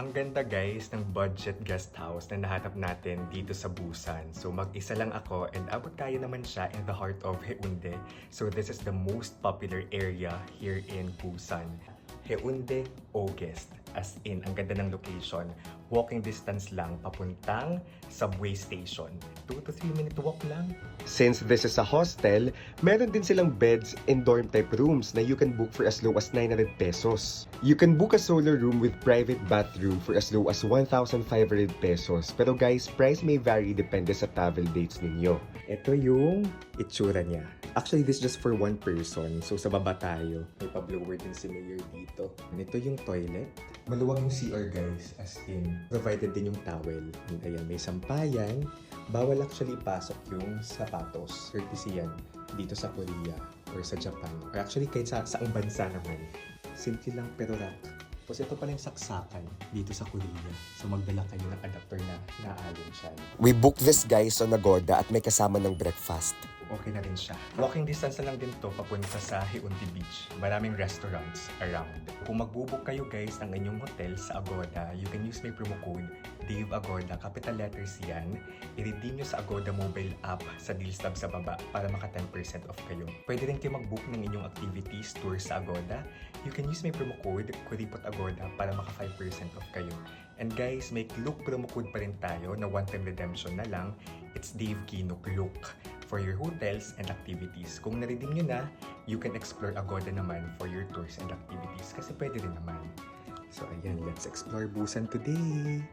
Ang ganda guys ng budget guest house na nahanap natin dito sa Busan. So mag-isa lang ako and abot tayo naman siya in the heart of Haeundae. So this is the most popular area here in Busan. Haeundae O-Guest. As in, ang ganda ng location. Walking distance lang papuntang subway station. 2 to 3 minute walk lang. Since this is a hostel, meron din silang beds and dorm type rooms na you can book for as low as 900 pesos. You can book a solo room with private bathroom for as low as 1,500 pesos. Pero guys, price may vary depende sa travel dates ninyo. Ito yung itsura niya. Actually, this is just for one person. So, sa baba tayo. May pa-blower din si Mayor dito. Ito yung toilet. Maluwag yung CR guys. As in, provided din yung towel. And ayan, may sampayan. Bawal actually pasok yung sapatos. Courtesy yan dito sa Korea or sa Japan. Or actually, kahit sa saang bansa naman. Simple lang pero rock. Tapos ito pala yung saksakan dito sa Korea. So magdala kayo ng adapter na naalin siya. We booked this guys on Agoda at may kasama ng breakfast. Okay na rin siya. Walking distance na lang din to papunta sa Haeundae Beach. Maraming restaurants around. Kung magbubook kayo guys ng inyong hotel sa Agoda, you can use my promo code DAVEAGODA, capital letters yan. I-redeem nyo sa Agoda mobile app sa deals tab sa baba para maka 10% off kayo. Pwede rin kayo mag-book ng inyong activities, tour sa Agoda. You can use my promo code KURIPOTAGODA para maka 5% off kayo. And guys, may Klook promo code pa rin tayo na one-time redemption na lang. It's Dave Kino Klook for your hotels and activities. Kung na-redeem nyo na, you can explore Agoda naman for your tours and activities kasi pwede rin naman. So ayan, let's explore Busan today!